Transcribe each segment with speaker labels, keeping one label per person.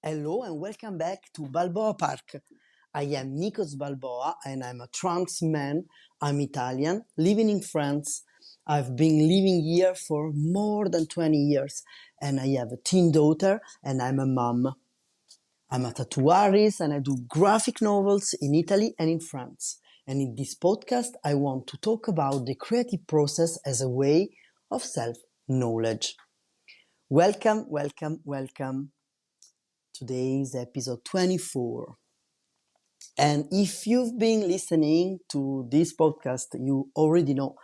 Speaker 1: Hello and welcome back to Balboa Park. I am Nikos Balboa and I'm a trans man. I'm Italian, living in France. I've been living here for more than 20 years and I have a teen daughter and I'm a mom. I'm a tattoo artist and I do graphic novels in Italy and in France. And in this podcast, I want to talk about the creative process as a way of self-knowledge. Welcome, welcome, welcome. Today is episode 24. And if you've been listening to this podcast, you already know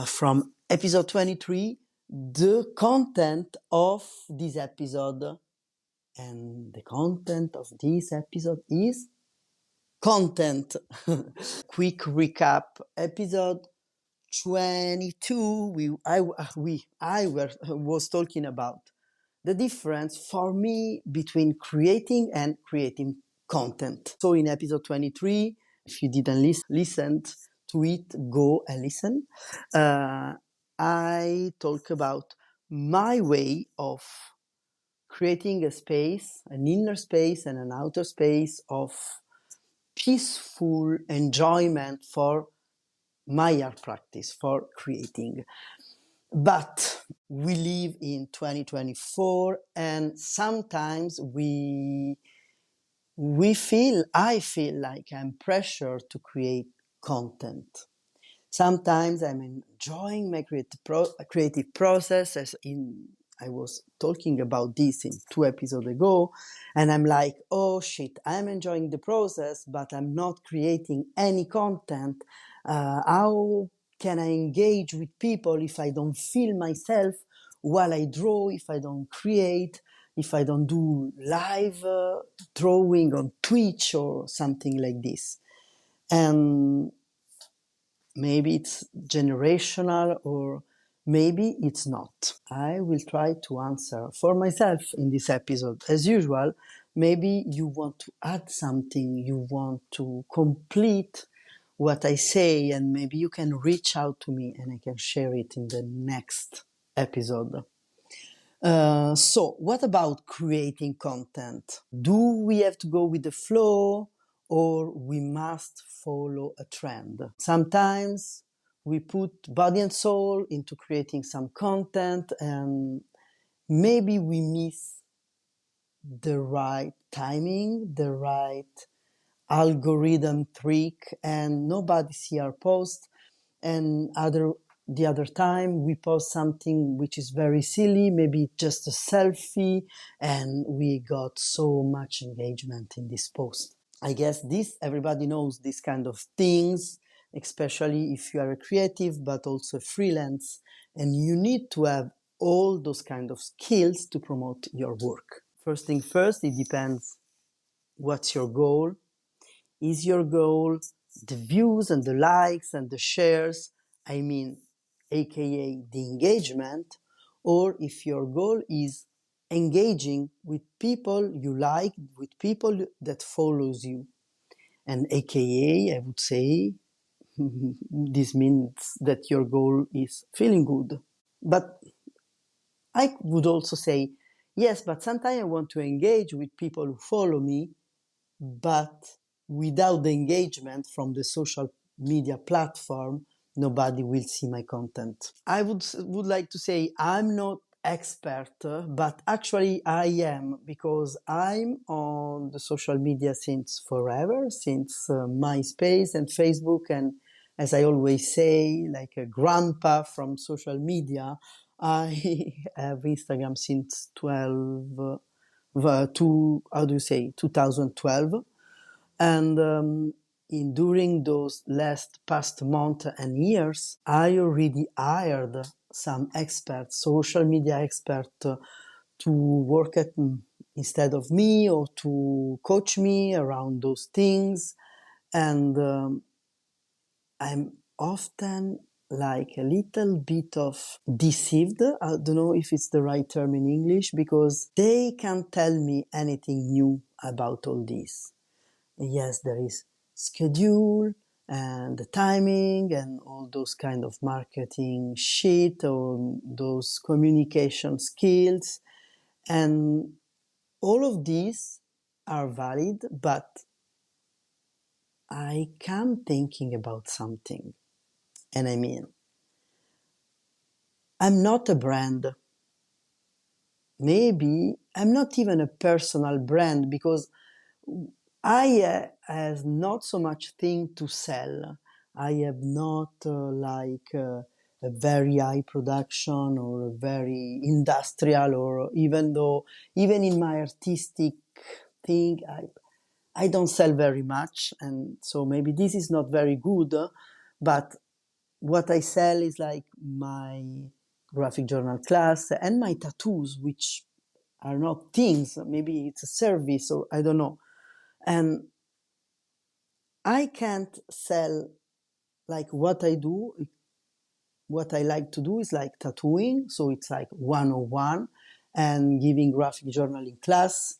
Speaker 1: from episode 23 the content of this episode. And the content of this episode is content. Quick recap. Episode 22, was talking about the difference for me between creating and creating content. So in episode 23, if you didn't listen to it, go and listen. I talk about my way of creating a space, an inner space and an outer space of peaceful enjoyment for my art practice, for creating. But we live in 2024 and sometimes I feel like I'm pressured to create content. Sometimes I'm enjoying my creative process I was talking about this in 2 episodes ago, and I'm like, oh shit, I'm enjoying the process, but I'm not creating any content. How can I engage with people if I don't feel myself while I draw, if I don't create, if I don't do live drawing on Twitch or something like this? And maybe it's generational or maybe it's not. I will try to answer for myself in this episode. As usual, maybe you want to add something, you want to complete what I say, and maybe you can reach out to me and I can share it in the next episode. So, what about creating content? Do we have to go with the flow or we must follow a trend? Sometimes we put body and soul into creating some content and maybe we miss the right timing, the right algorithm trick, and nobody see our post, and the other time we post something which is very silly, maybe just a selfie, and we got so much engagement in this post. I guess everybody knows this kind of things, especially if you are a creative but also freelance, and you need to have all those kind of skills to promote your work. First thing first, it depends what's your goal. Is your goal the views and the likes and the shares, aka the engagement, or if your goal is engaging with people you like, with people that follows you, and aka I would say this means that your goal is feeling good. But I would also say, yes, but sometimes I want to engage with people who follow me, but without the engagement from the social media platform, nobody will see my content. I would like to say I'm not expert, but actually I am, because I'm on the social media since forever, since MySpace and Facebook, and as I always say, like a grandpa from social media, I have Instagram since 2012. And during those past month and years, I already hired some experts, social media experts, to work instead of me or to coach me around those things. And I'm often like a little bit of deceived. I don't know if it's the right term in English, because they can't tell me anything new about all this. Yes, there is schedule and the timing and all those kind of marketing shit or those communication skills. And all of these are valid, but I come thinking about something. And I mean, I'm not a brand. Maybe I'm not even a personal brand because I has not so much thing to sell. I have not a very high production or a very industrial, or even though even in my artistic thing I don't sell very much, and so maybe this is not very good, but what I sell is like my graphic journal class and my tattoos, which are not things. Maybe it's a service, or I don't know. And I can't sell like what I do. What I like to do is like tattooing, so it's like 101 and giving graphic journaling class.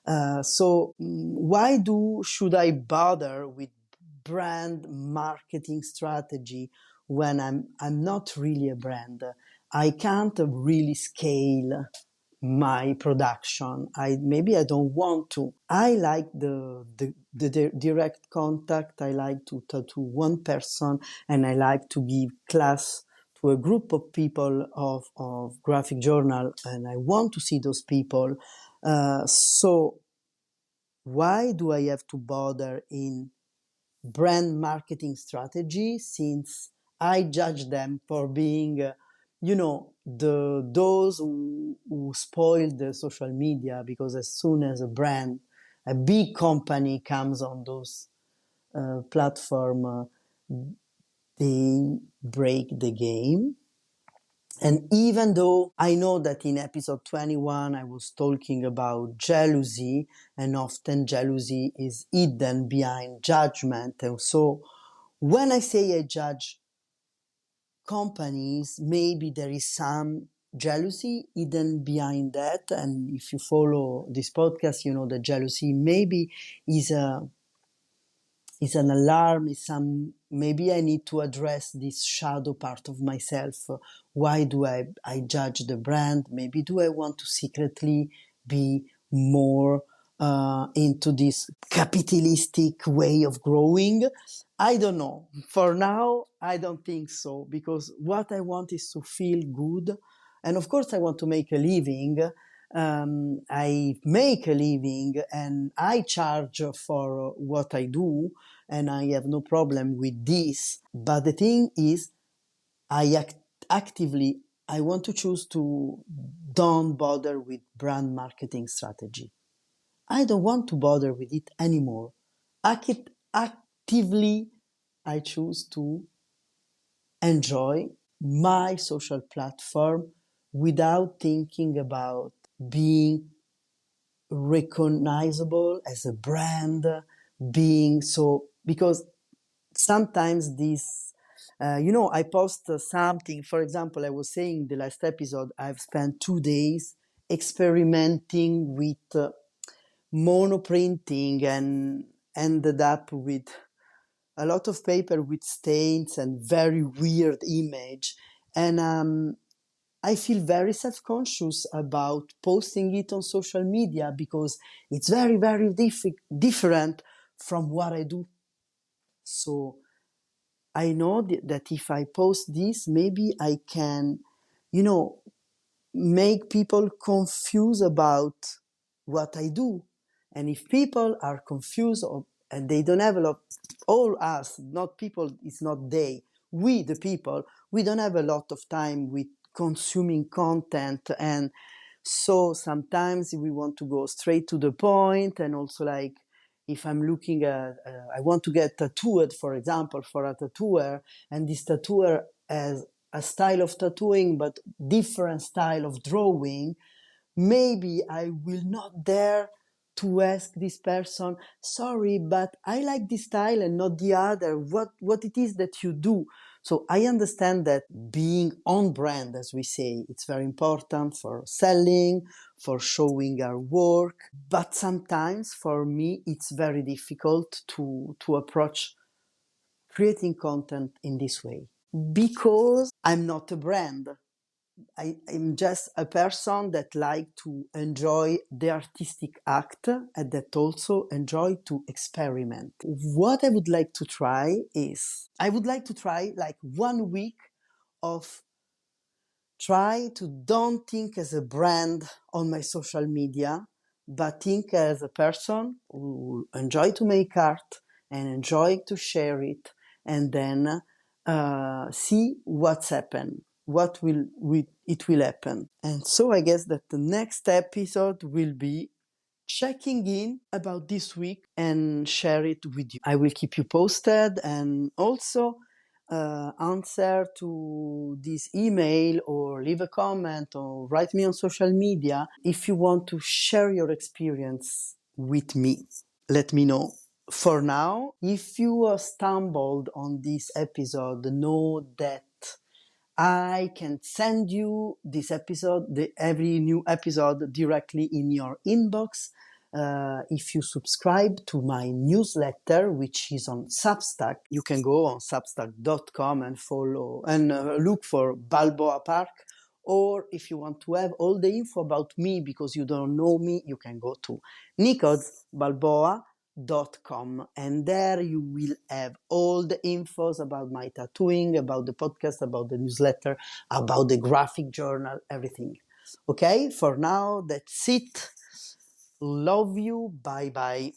Speaker 1: Why should I bother with brand marketing strategy when I'm not really a brand? I can't really scale my production. Maybe I don't want to. I like the direct contact. I like to tattoo one person, and I like to give class to a group of people of graphic journal, and I want to see those people. So why do I have to bother in brand marketing strategy, since I judge them for being, those who spoil the social media, because as soon as a big company comes on those platform, they break the game. And even though I know that in episode 21 I was talking about jealousy, and often jealousy is hidden behind judgment. And so when I say I judge companies, maybe there is some jealousy hidden behind that. And if you follow this podcast, you know that jealousy maybe is a is an alarm, is some, maybe I need to address this shadow part of myself. Why do I judge the brand? Maybe do I want to secretly be more into this capitalistic way of growing? I don't know. For now, I don't think so, because what I want is to feel good. And of course, I want to make a living. I make a living and I charge for what I do, and I have no problem with this. But the thing is, actively, I want to choose to don't bother with brand marketing strategy. I don't want to bother with it anymore. Actively, I choose to enjoy my social platform without thinking about being recognizable as a brand, being so, because sometimes this, I post something. For example, I was saying the last episode, I've spent 2 days experimenting with monoprinting and ended up with a lot of paper with stains and very weird image. And I feel very self-conscious about posting it on social media because it's very, very different from what I do. So I know that if I post this, maybe I can, you know, make people confused about what I do. And if people are confused and they don't have a lot, all us, not people, it's not they, we, the people, we don't have a lot of time with consuming content. And so sometimes we want to go straight to the point, and also like, if I'm looking at, I want to get tattooed, for example, for a tattooer, and this tattooer has a style of tattooing, but different style of drawing, maybe I will not dare to ask this person, sorry, but I like this style and not the other. What it is that you do? So I understand that being on brand, as we say, it's very important for selling, for showing our work. But sometimes for me, it's very difficult to approach creating content in this way because I'm not a brand. I'm just a person that like to enjoy the artistic act and that also enjoy to experiment. What I would like to try is I would like to try like 1 week of try to don't think as a brand on my social media, but think as a person who enjoy to make art and enjoy to share it, and then see what's happened, it will happen. And so I guess that the next episode will be checking in about this week and share it with you. I will keep you posted and also answer to this email or leave a comment or write me on social media if you want to share your experience with me. Let me know. For now, if you stumbled on this episode, know that I can send you this episode, every new episode directly in your inbox. If you subscribe to my newsletter, which is on Substack, you can go on substack.com and follow and look for Balboa Park. Or if you want to have all the info about me because you don't know me, you can go to nicodsbalboa.com, and there you will have all the infos about my tattooing, about the podcast, about the newsletter, about the graphic journal, everything. Okay, for now, that's it. Love you. Bye bye.